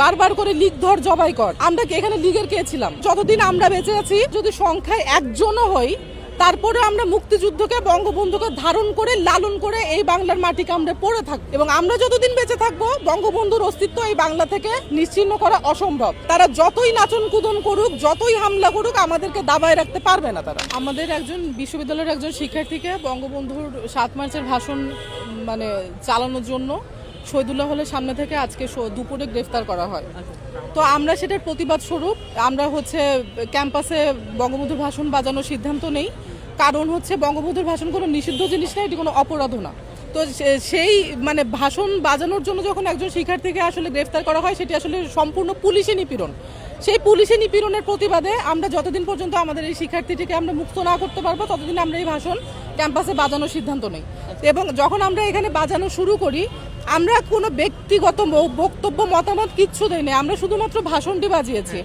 বারবার করে লিগ ধর জবাই কর। আমরা এখানে লিগের কে ছিলাম? যতদিন আমরা বেঁচে আছি, যদি সংখ্যায় একজনও হই, তারপরে আমরা মুক্তিযুদ্ধকে, বঙ্গবন্ধুকে ধারণ করে, লালন করে এই বাংলার মাটিকে আমরা পড়ে থাকবো। এবং আমরা যতদিন বেঁচে থাকবো, বঙ্গবন্ধুর অস্তিত্ব এই বাংলা থেকে নিশ্চিহ্ন করা অসম্ভব। তারা যতই নাচন কুদন করুক, যতই হামলা করুক, আমাদেরকে দাবায় রাখতে পারবে না তারা। আমাদের একজন বিশ্ববিদ্যালয়ের একজন শিক্ষার্থীকে বঙ্গবন্ধুর 7 মার্চের ভাষণ চালানোর জন্য শহীদুল্লাহ হলের সামনে থেকে আজকে দুপুরে গ্রেফতার করা হয়। তো আমরা সেটার প্রতিবাদ স্বরূপ আমরা ক্যাম্পাসে বঙ্গবন্ধুর ভাষণ বাজানোর সিদ্ধান্ত নেই। কারণ বঙ্গবন্ধুর ভাষণ কোনো নিষিদ্ধ জিনিস না, এটি কোনো অপরাধও না। তো সেই ভাষণ বাজানোর জন্য যখন একজন শিক্ষার্থীকে আসলে গ্রেফতার করা হয়, সেটি আসলে সম্পূর্ণ পুলিশি নিপীড়ন। সেই পুলিশি নিপীড়নের প্রতিবাদে আমরা যতদিন পর্যন্ত আমাদের এই শিক্ষার্থীটিকে আমরা মুক্ত না করতে পারবো, ততদিন আমরা এই ভাষণ ক্যাম্পাসে বাজানোর সিদ্ধান্ত নেই। এবং যখন আমরা এখানে বাজানো শুরু করি, আমরা কোনো ব্যক্তিগত বক্তব্য, মতামত কিচ্ছু দেইনি। আমরা শুধুমাত্র ভাষণটি বাজিয়েছি।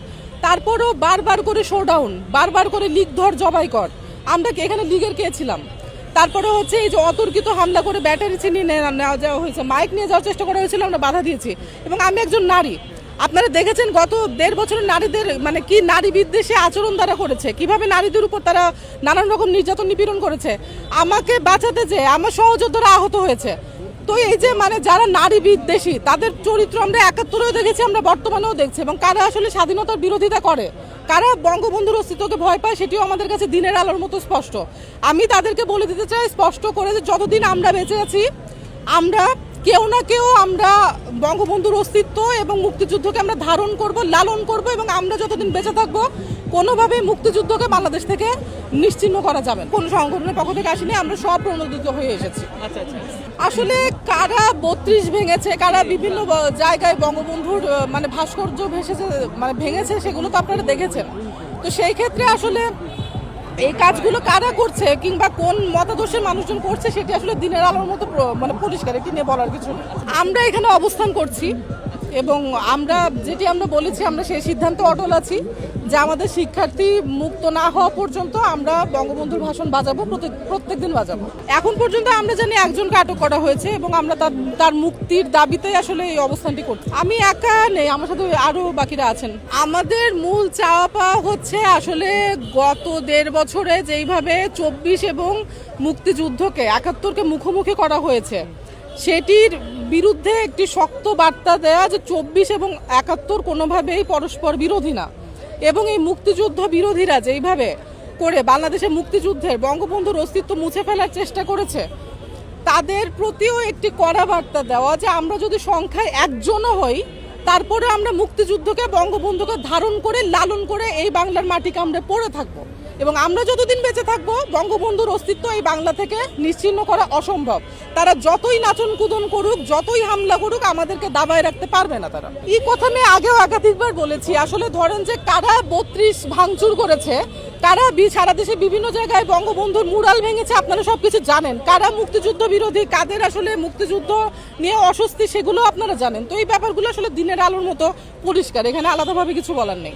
তারপরও বারবার করে শোডাউন, বারবার করে লিগ ধর জবাই কর। আমরা এখানে লিগের কে ছিলাম? তারপরে এই যে অতর্কিত হামলা করে ব্যাটারি ছিনিয়ে নেওয়া যাওয়া হয়েছে, মাইক নিয়ে যাওয়ার চেষ্টা করা হয়েছিল, আমরা বাধা দিয়েছি। এবং আমি একজন নারী, আপনারা দেখেছেন গত 1.5 বছরের নারীদের কি নারী বিদ্বেষী আচরণ তারা করেছে, কিভাবে নারীদের উপর তারা নানান রকম নির্যাতন নিপীড়ন করেছে। আমাকে বাঁচাতে যে আমার সহযোদ্ধারা আহত হয়েছে। তো এই যে যারা নারী বিদ্বেষী, তাদের চরিত্র আমরা 71-এও দেখেছি, আমরা বর্তমানেও দেখছি। এবং কারা আসলে স্বাধীনতার বিরোধিতা করে, কারা বঙ্গবন্ধুর অস্তিত্বকে ভয় পায়, সেটিও আমাদের কাছে দিনের আলোর মতো স্পষ্ট। আমি তাদেরকে বলে দিতে চাই স্পষ্ট করে যে যতদিন আমরা বেঁচে আছি, আমরা কেউ না কেউ আমরা বঙ্গবন্ধুর অস্তিত্ব এবং মুক্তিযুদ্ধকে আমরা ধারণ করব, লালন করব। এবং আমরা যতদিন বেঁচে থাকবো, কোনোভাবে মুক্তিযুদ্ধকে বাংলাদেশ থেকে নিশ্চিহ্ন করা যাবে। কোনো সংগঠনের পক্ষ থেকে আসেনি, আমরা সব প্রণোদিত হয়ে এসেছি। আসলে কারা 32 ভেঙেছে, কারা বিভিন্ন জায়গায় বঙ্গবন্ধুর ভাস্কর্য ভেঙেছে, সেগুলো তো আপনারা দেখেছেন। তো সেই ক্ষেত্রে আসলে এই কাজগুলো কারা করছে কিংবা কোন মতাদর্শের মানুষজন করছে, সেটি আসলে দিনের আলোর মতো পরিষ্কার, এটি নিয়ে বলার কিছু নেই। আমরা এখানে অবস্থান করছি এবং আমরা বলেছি, আমরা সেই সিদ্ধান্তে অটল আছি যে আমাদের শিক্ষার্থী মুক্ত না হওয়া পর্যন্ত আমরা বঙ্গবন্ধুর ভাষণ বাজাবো, প্রত্যেকদিন বাজাবো। এখন পর্যন্ত আমরা জানি একজনকে আটক করা হয়েছে এবং আমরা তার মুক্তির দাবিতে আসলে এই অবস্থানটি করছি। আমি একা নেই, আমার সাথে আরো বাকিরা আছেন। আমাদের মূল চাওয়া পাওয়া আসলে গত 1.5 বছরে যেইভাবে 24 এবং মুক্তিযুদ্ধকে 71-কে মুখোমুখি করা হয়েছে, সেটির বিরুদ্ধে একটি শক্ত বার্তা দেয়া যে 24 এবং 71 কোনোভাবেই পরস্পর বিরোধী না। এবং এই মুক্তিযুদ্ধ বিরোধীরা যেইভাবে করে বাংলাদেশের মুক্তিযুদ্ধের বঙ্গবন্ধুর অস্তিত্ব মুছে ফেলার চেষ্টা করেছে, তাদের প্রতিও একটি কড়া বার্তা দেওয়া যে আমরা যদি সংখ্যায় একজনও হই, তারপরে আমরা মুক্তিযুদ্ধকে, বঙ্গবন্ধুকে ধারণ করে, লালন করে এই বাংলার মাটিকে আমরা পড়ে থাকবো। এবং আমরা যতদিন বেঁচে থাকবো, বঙ্গবন্ধুর অস্তিত্ব এই বাংলা থেকে নিশ্চিহ্ন করা অসম্ভব। তারা যতই নাচন কুদন করুক, যতই হামলা করুক, আমাদেরকে দাবায় রাখতে পারবে না তারা। এই কথা আমি আগেও একাধিকবার বলেছি। আসলে ধরেন যে কারা 32 ভাঙচুর করেছে, কারা সারা দেশে বিভিন্ন জায়গায় বঙ্গবন্ধুর মুরাল ভেঙেছে, আপনারা সবকিছু জানেন। কারা মুক্তিযুদ্ধ বিরোধী, কাদের আসলে মুক্তিযুদ্ধ নিয়ে অস্বস্তি, সেগুলো আপনারা জানেন। তো এই ব্যাপারগুলো আসলে দিনের আলোর মতো পরিষ্কার, এখানে আলাদাভাবে কিছু বলার নেই।